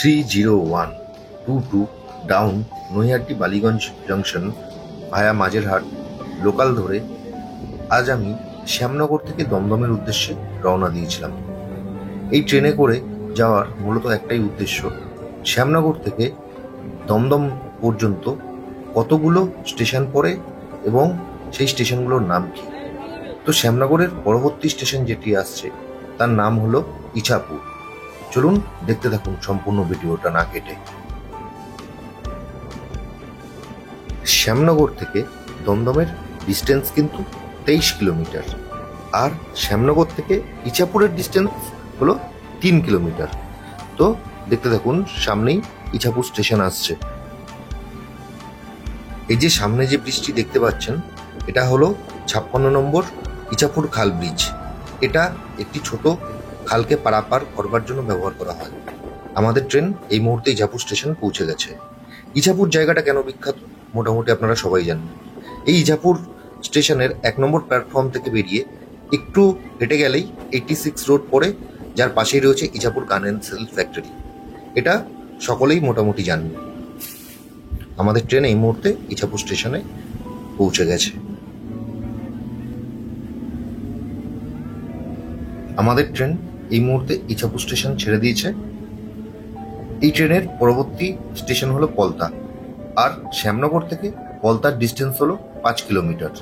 30122 down Naihati Ballygunge junction ভায়া Majerhat local ধরে আজ আমি শ্যামনগর থেকে দমদমের উদ্দেশ্যে রওনা দিয়েছিলাম। এই ট্রেনে করে যাওয়ার মূলত একটাই উদ্দেশ্য, শ্যামনগর থেকে দমদম পর্যন্ত কতগুলো স্টেশন পড়ে এবং সেই স্টেশনগুলোর নাম কি। তো শ্যামনগরের পরবর্তী স্টেশন যেটি আসছে তার নাম হলো ইছাপুর। চলুন দেখতে থাকুন সম্পূর্ণ ভিডিওটা না কেটে। শ্যামনগর থেকে দমদমের ডিস্টেন্স কিন্তু 23 কিলোমিটার, আর শ্যামনগর থেকে ইছাপুরের ডিস্টেন্স হলো 3 কিলোমিটার। তো দেখতে থাকুন, সামনেই ইছাপুর স্টেশন আসছে। এই যে সামনে যে ব্রিজটি দেখতে পাচ্ছেন, এটা হলো 56 নম্বর ইছাপুর খাল ব্রিজ। এটা একটি ছোট খালকে পারাপার করবার জন্য ব্যবহার করা হয়। আমাদের ট্রেন এই মুহূর্তে ইছাপুর স্টেশন পৌঁছে গেছে। ইছাপুর জায়গাটা কেন বিখ্যাত মোটামুটি আপনারা সবাই জানেন। এই ইছাপুর স্টেশনের 1 নম্বর প্ল্যাটফর্ম থেকে বেরিয়ে একটু হেঁটে গেলেই 86 রোড পড়ে, যার পাশেই রয়েছে ইছাপুর গান অ্যান্ড সেল ফ্যাক্টরি। এটা সকলেই মোটামুটি জানেন। আমাদের ট্রেন এই মুহূর্তে ইছাপুর স্টেশনে পৌঁছে গেছে। আমাদের ট্রেন এই মুহূর্তে ইছাপুর স্টেশন ছেড়ে দিয়েছে। এই ট্রেনের পরবর্তী স্টেশন হলো পলতা, আর শ্যামনগর থেকে পলতার ডিস্টেন্স হলো 5 কিলোমিটার।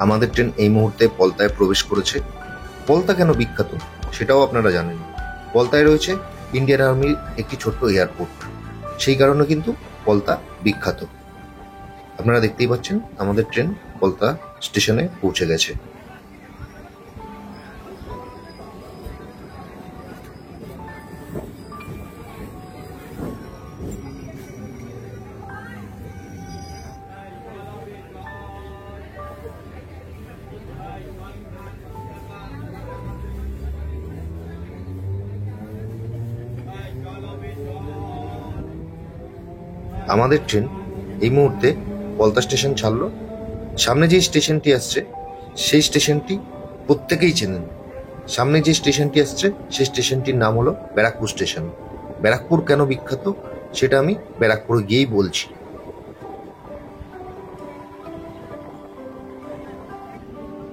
আমাদের ট্রেন এই মুহূর্তে পলতায় প্রবেশ করেছে। পলতা কেন বিখ্যাত সেটাও আপনারা জানেন। পলতায় রয়েছে ইন্ডিয়ান আর্মির একটি ছোট্ট এয়ারপোর্ট, সেই কারণে কিন্তু পলতা বিখ্যাত। আপনারা দেখতেই পাচ্ছেন আমাদের ট্রেন পলতা স্টেশনে পৌঁছে গেছে। আমাদের ট্রেন এই মুহূর্তে পলতা স্টেশন ছাড়লো। সামনে যে স্টেশনটি আসছে সেই স্টেশনটি প্রত্যেকেই চেনেন। সামনে যে স্টেশনটি আসছে সেই স্টেশনটির নাম হলো ব্যারাকপুর স্টেশন। ব্যারাকপুর কেন বিখ্যাত সেটা আমি ব্যারাকপুরে গিয়েই বলছি।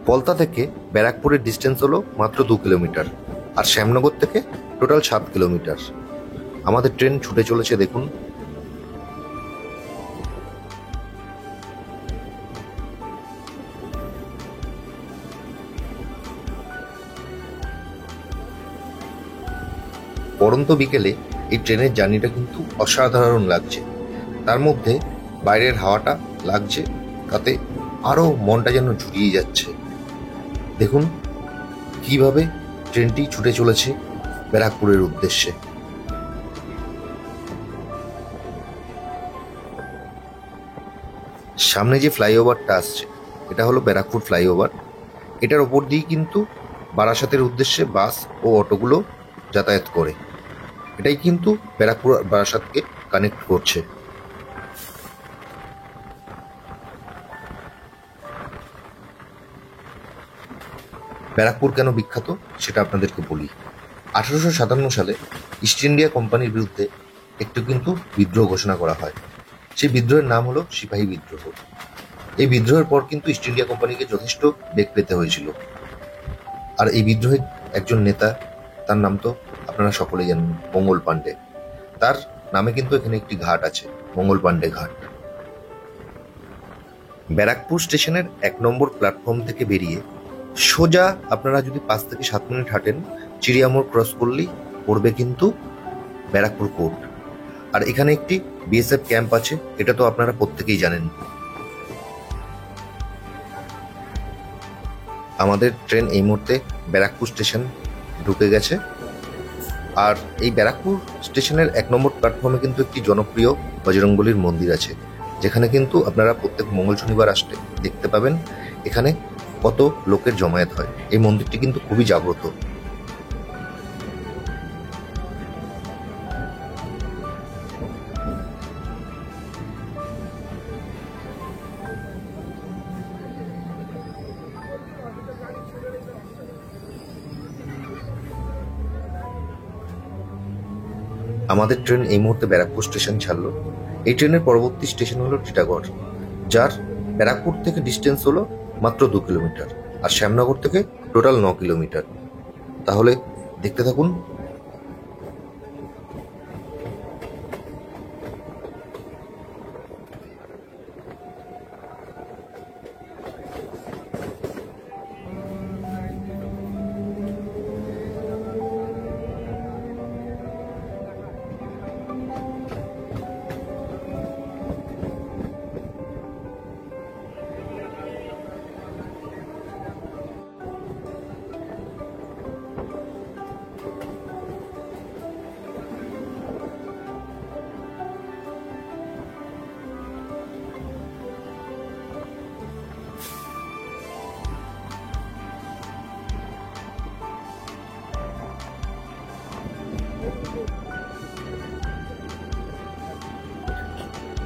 পলতা থেকে ব্যারাকপুরের ডিস্টেন্স হলো মাত্র 2 কিলোমিটার, আর শ্যামনগর থেকে টোটাল 7 কিলোমিটার। আমাদের ট্রেন ছুটে চলেছে দেখুন। পড়ন্ত বিকেলে এই ট্রেনের জার্নিটা কিন্তু অসাধারণ লাগছে। তার মধ্যে বাইরের হাওয়াটা লাগছে, তাতে আরো মনটা যেন জুড়িয়ে যাচ্ছে। দেখুন কিভাবে ট্রেনটি ছুটে চলেছে ব্যারাকপুরের উদ্দেশ্যে। সামনে যে ফ্লাইওভারটা আসছে এটা হলো ব্যারাকপুর ফ্লাইওভার। এটার ওপর দিয়ে কিন্তু বারাসাতের উদ্দেশ্যে বাস ও অটোগুলো যাতায়াত করে। এটাই কিন্তু ব্যারাকপুর বারাসাতকে কানেক্ট করছে। ব্যারাকপুর কেন বিখ্যাত সেটা আপনাদেরকে বলি। 1857 সালে ইস্ট ইন্ডিয়া কোম্পানির বিরুদ্ধে একটু কিন্তু বিদ্রোহ ঘোষণা করা হয়। সেই বিদ্রোহের নাম হলো সিপাহী বিদ্রোহ। এই বিদ্রোহের পর কিন্তু ইস্ট ইন্ডিয়া কোম্পানিকে যথেষ্ট বেগ পেতে হয়েছিল। আর এই বিদ্রোহের একজন নেতা, তার নাম তো আপনারা সকলেই জানেন, মঙ্গল পাণ্ডে। তার নামে কিন্তু এখানে একটি ঘাট আছে, মঙ্গল পাণ্ডে ঘাট। ব্যারাকপুর স্টেশনের 1 নম্বর প্ল্যাটফর্ম থেকে বেরিয়ে সোজা আপনারা যদি 5 থেকে 7 মিনিট হাঁটেন, চিড়িয়ামোড় ক্রস করলেই পড়বে কিন্তু ব্যারাকপুর কোর্ট। আর এখানে একটি বিএসএফ ক্যাম্প আছে, এটা তো আপনারা প্রত্যেকেই জানেন। আমাদের ট্রেন এই মুহূর্তে ব্যারাকপুর স্টেশন ঢুকে গেছে। আর এই ব্যারাকপুর স্টেশনের 1 নম্বর প্ল্যাটফর্মে কিন্তু একটি জনপ্রিয় বজরংবলীর মন্দির আছে, যেখানে কিন্তু আপনারা প্রত্যেক মঙ্গল শনিবার আসলে দেখতে পাবেন এখানে কত লোকের জমায়েত হয়। এই মন্দিরটি কিন্তু খুবই জাগ্রত। আমাদের ট্রেন এই মুহূর্তে ব্যারাকপুর স্টেশন ছাড়লো। এই ট্রেনের পরবর্তী স্টেশন হলো টিটাগড়, যার ব্যারাকপুর থেকে ডিস্টেন্স হলো মাত্র 2 কিলোমিটার, আর শ্যামনগর থেকে টোটাল 9 কিলোমিটার। তাহলে দেখতে থাকুন।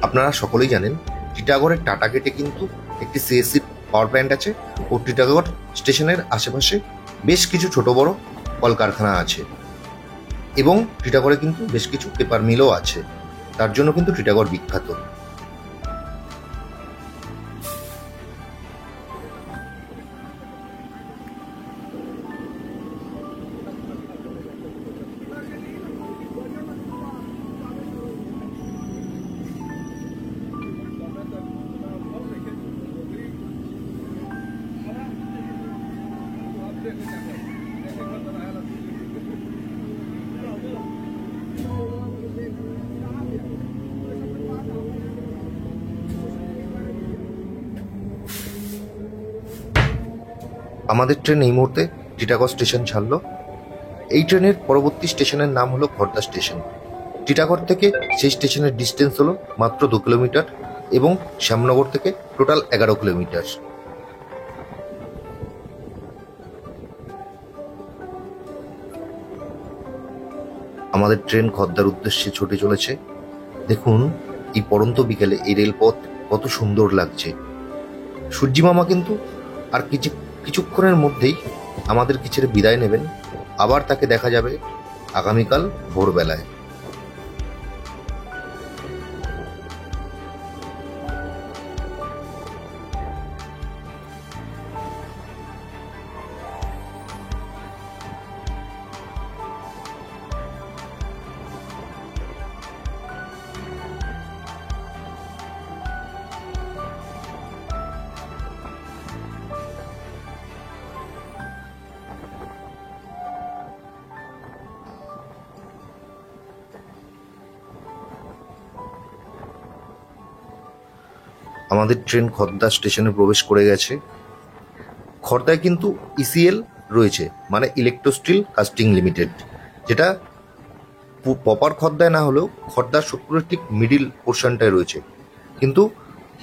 আপনারা সকলেই জানেন টিটাগড়ের টাটা গেটে কিন্তু একটি সিএসসি পাওয়ার প্ল্যান্ট আছে, ও টিটাগড় স্টেশনের আশেপাশে বেশ কিছু ছোট বড় কলকারখানা আছে, এবং টিটাগড়ে কিন্তু বেশ কিছু পেপার মিলও আছে। তার জন্য কিন্তু টিটাগড় বিখ্যাত। আমাদের ট্রেন এই মুহূর্তে টিটাগড় স্টেশন ছাড়লো। এই ট্রেনের পরবর্তী স্টেশনের নাম হলো খড়দা স্টেশন। টিটাগড় থেকে সেই স্টেশনের ডিস্টেন্স হলো মাত্র 2 কিলোমিটার, এবং শ্যামনগর থেকে টোটাল 11 কিলোমিটার। আমাদের ট্রেন খড়দার উদ্দেশ্যে ছুটে চলেছে। দেখুন এই পড়ন্ত বিকেলে এই রেলপথ কত সুন্দর লাগছে। সূর্যি মামা কিন্তু আর কিছুক্ষণের মধ্যেই আমাদেরকে ছেড়ে বিদায় নেবেন। আবার তাকে দেখা যাবে আগামীকাল ভোরবেলায়। আমাদের ট্রেন খড়দা স্টেশনে প্রবেশ করে গেছে। খড়দায় কিন্তু ইসিএল রয়েছে, মানে ইলেকট্রো স্টিল কাস্টিং লিমিটেড, যেটা প্রপার খড়দায় না হলেও খড়দার সোদপুরের ঠিক মিডিল পোর্শনটায় রয়েছে। কিন্তু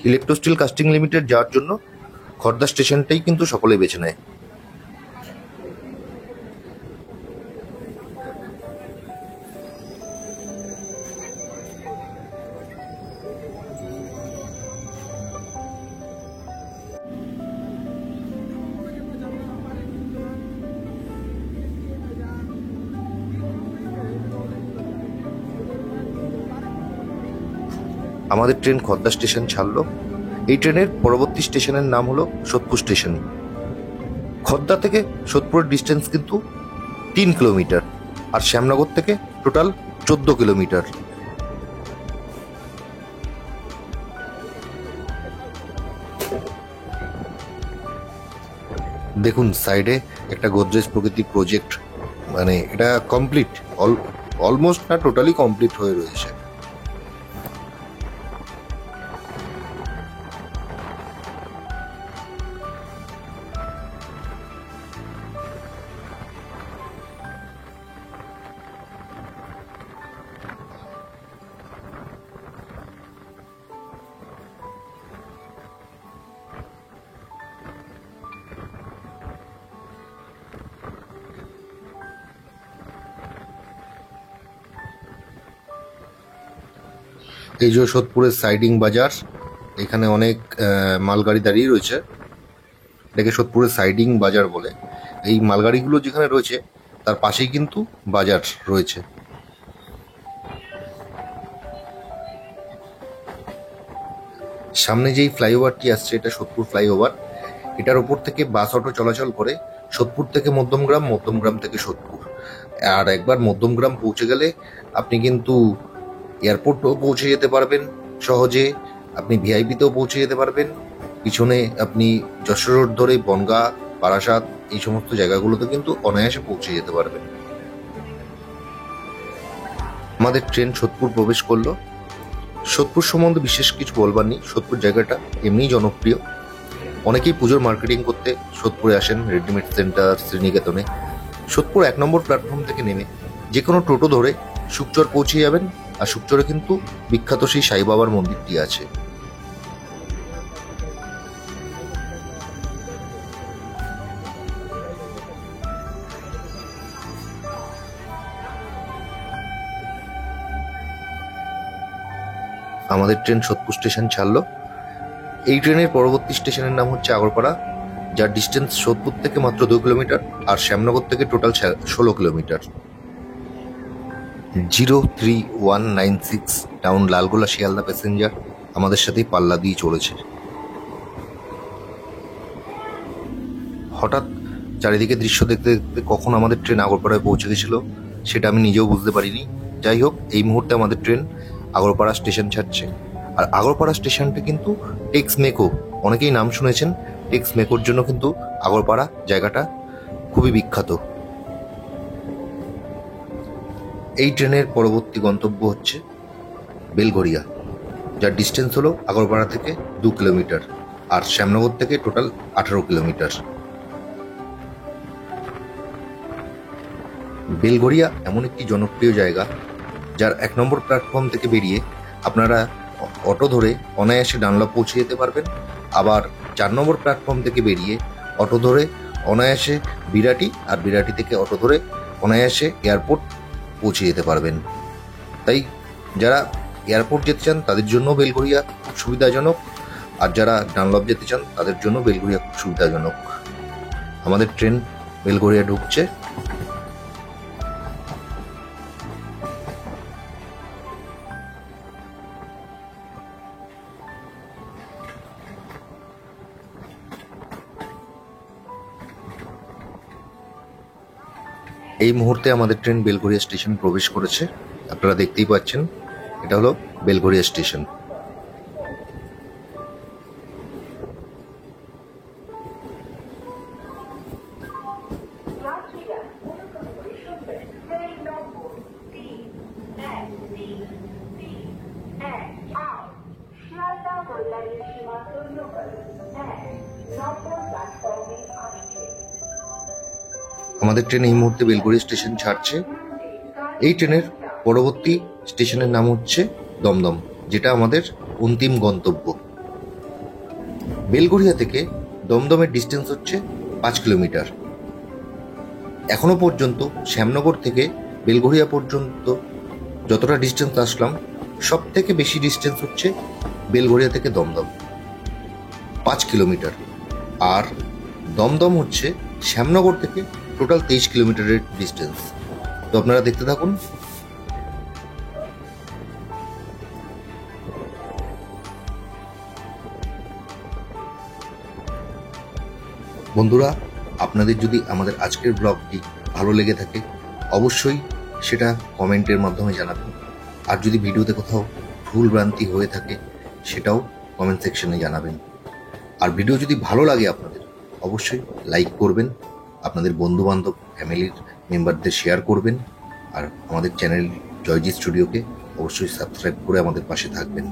ইলেকট্রো স্টিল কাস্টিং লিমিটেড যাওয়ার জন্য খড়দা স্টেশনটাই কিন্তু সকলে বেছে নেয়। আমাদের ট্রেন খড়দা স্টেশন ছাড়লো। এই ট্রেনের পরবর্তী স্টেশনের নাম হলো সোদপুর স্টেশন। খড়দা থেকে সোদপুরের ডিস্টেন্স কিন্তু 3 কিলোমিটার, আর শ্যামনগর থেকে টোটাল 14 কিলোমিটার। দেখুন সাইডে একটা গোদরেজ প্রকৃতি প্রজেক্ট, মানে এটা কমপ্লিট, অলমোস্ট না টোটালি কমপ্লিট হয়ে রয়েছে। এই যে সোদপুরের সাইডিং বাজার, এখানে অনেক মালগাড়ি দাঁড়িয়ে রয়েছে। এটাকে সোদপুরের সাইডিং বাজার বলে। এই মালগাড়িগুলো যেখানে রয়েছে তার পাশেই কিন্তু বাজার রয়েছে। সামনে যেই ফ্লাইওভারটি আসছে এটা সোদপুর ফ্লাইওভার। এটার ওপর থেকে বাস অটো চলাচল করে সোদপুর থেকে মধ্যমগ্রাম, মধ্যমগ্রাম থেকে সোদপুর। আর একবার মধ্যমগ্রাম পৌঁছে গেলে আপনি কিন্তু এয়ারপোর্টও পৌঁছে যেতে পারবেন সহজে, আপনি ভিআইপিতেও পৌঁছে যেতে পারবেন। পিছনে আপনি যশোর রোড ধরে বনগাঁ, বারাসাত এই সমস্ত জায়গাগুলোতে কিন্তু অনায়াসে পৌঁছে যেতে পারবেন। আমাদের ট্রেন সোদপুর প্রবেশ করলো। সোদপুর সম্বন্ধে বিশেষ কিছু বলবার নেই, সোদপুর জায়গাটা এমনিই জনপ্রিয়। অনেকেই পুজোর মার্কেটিং করতে সোদপুরে আসেন, রেডিমেড সেন্টার, শ্রীনিকেতনে। সোদপুর 1 নম্বর প্ল্যাটফর্ম থেকে নেমে যে কোনো টোটো ধরে শুকচর পৌঁছে যাবেন। আর শুকচরে কিন্তু বিখ্যাত সেই সাই বাবার মন্দিরটি আছে। আমাদের ট্রেন সোদপুর স্টেশন ছাড়লো। এই ট্রেনের পরবর্তী স্টেশনের নাম হচ্ছে আগরপাড়া, যার ডিস্টেন্স সোদপুর থেকে মাত্র 2 কিলোমিটার আর শ্যামনগর থেকে total 16 kilometre. 03196 town Lalgola Sealdah passenger আমাদের সাথেই পাল্লা দিয়ে চলেছে। হঠাৎ চারিদিকে দৃশ্য দেখতে দেখতে কখন আমাদের ট্রেন আগরপাড়ায় পৌঁছে গেছিল সেটা আমি নিজেও বুঝতে পারিনি। যাই হোক, এই মুহূর্তে আমাদের ট্রেন আগরপাড়া স্টেশন ছাড়ছে। আর আগরপাড়া স্টেশনটা কিন্তু টেক্সমেকো, অনেকেই নাম শুনেছেন। টেক্সমেকোর জন্য কিন্তু আগরপাড়া জায়গাটা খুবই বিখ্যাত। এই ট্রেনের পরবর্তী গন্তব্য হচ্ছে বেলঘরিয়া, যার ডিস্টেন্স হলো আগরপাড়া থেকে 2 কিলোমিটার আর শ্যামনগর থেকে টোটাল 18 কিলোমিটার। বেলঘরিয়া এমন একটি জনপ্রিয় জায়গা যার 1 নম্বর প্ল্যাটফর্ম থেকে বেরিয়ে আপনারা অটো ধরে অনায়াসে ডানলপ পৌঁছে যেতে পারবেন। আবার 4 নম্বর প্ল্যাটফর্ম থেকে বেরিয়ে অটো ধরে অনায়াসে বিরাটি, আর বিরাটি থেকে অটো ধরে অনায়াসে এয়ারপোর্ট পৌঁছে যেতে পারবেন। তাই যারা এয়ারপোর্ট যেতে চান তাদের জন্য বেলঘরিয়া খুব সুবিধাজনক, আর যারা ডানলপ যেতে চান তাদের জন্য বেলঘরিয়া খুব সুবিধাজনক। আমাদের ট্রেন বেলঘরিয়া ঢুকছে। এই মুহূর্তে আমাদের ট্রেন বেলঘরিয়া স্টেশন প্রবেশ করেছে। আপনারা দেখতেই পাচ্ছেন, এটা হলো বেলঘরিয়া স্টেশন। আমাদের ট্রেন এই মুহূর্তে বেলঘরিয়া স্টেশন ছাড়ছে। এই ট্রেনের পরবর্তী স্টেশনের নাম হচ্ছে দমদম, যেটা আমাদের অন্তিম গন্তব্য। বেলঘরিয়া থেকে দমদমের ডিস্টেন্স হচ্ছে 5 কিলোমিটার। এখনো পর্যন্ত শ্যামনগর থেকে বেলঘরিয়া পর্যন্ত যতটা ডিস্টেন্স আসলাম, সব থেকে বেশি ডিস্টেন্স হচ্ছে বেলঘরিয়া থেকে দমদম, 5 কিলোমিটার। আর দমদম হচ্ছে শ্যামনগর থেকে টোটাল 23 কিলোমিটারের ডিস্টেন্স। তো আপনারা দেখতে থাকুন। বন্ধুরা, আপনাদের যদি আমাদের আজকের ব্লগটি ভালো লেগে থাকে অবশ্যই সেটা কমেন্টের মাধ্যমে জানাবেন। আর যদি ভিডিওতে কোথাও ভুল ভ্রান্তি হয়ে থাকে সেটাও কমেন্ট সেকশনে জানাবেন। আর ভিডিও যদি ভালো লাগে আপনাদের অবশ্যই লাইক করবেন, আপনাদের বন্ধুবান্ধব ফ্যামিলির মেম্বারদের শেয়ার করবেন। আর আমাদের চ্যানেল জয়জি স্টুডিওকে অবশ্যই সাবস্ক্রাইব করে আমাদের পাশে থাকবেন।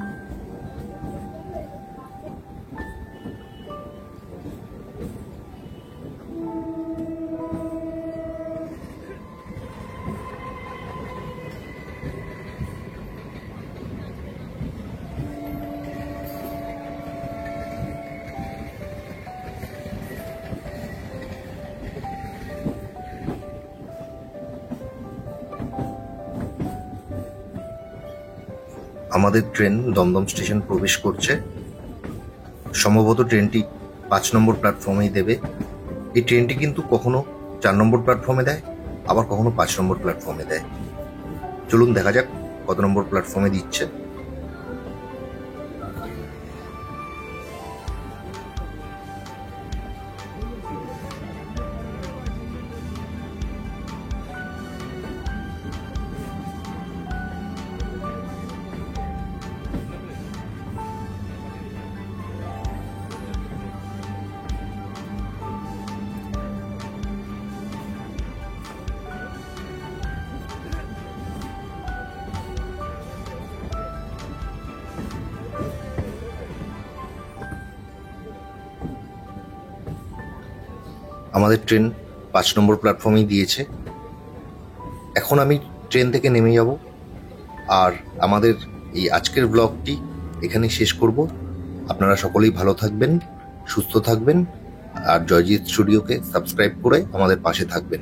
আমাদের ট্রেন দমদম স্টেশন প্রবেশ করছে। সম্ভবত ট্রেনটি 5 নম্বর প্ল্যাটফর্মেই দেবে। এই ট্রেনটি কিন্তু কখনো 4 নম্বর প্ল্যাটফর্মে দেয়, আবার কখনো 5 নম্বর প্ল্যাটফর্মে দেয়। চলুন দেখা যাক কত নম্বর প্ল্যাটফর্মে দিচ্ছে। আমাদের ট্রেন 5 নম্বর প্ল্যাটফর্মেই দিয়েছে। এখন আমি ট্রেন থেকে নেমে যাব, আর আমাদের এই আজকের ব্লগটি এখানেই শেষ করব। আপনারা সকলেই ভালো থাকবেন, সুস্থ থাকবেন, আর জয়জিৎ স্টুডিওকে সাবস্ক্রাইব করে আমাদের পাশে থাকবেন।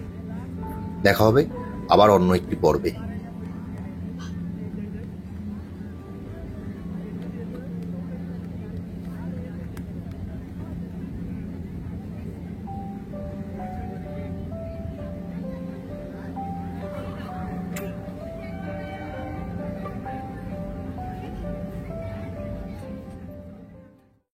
দেখা হবে আবার অন্য একটি পর্বে।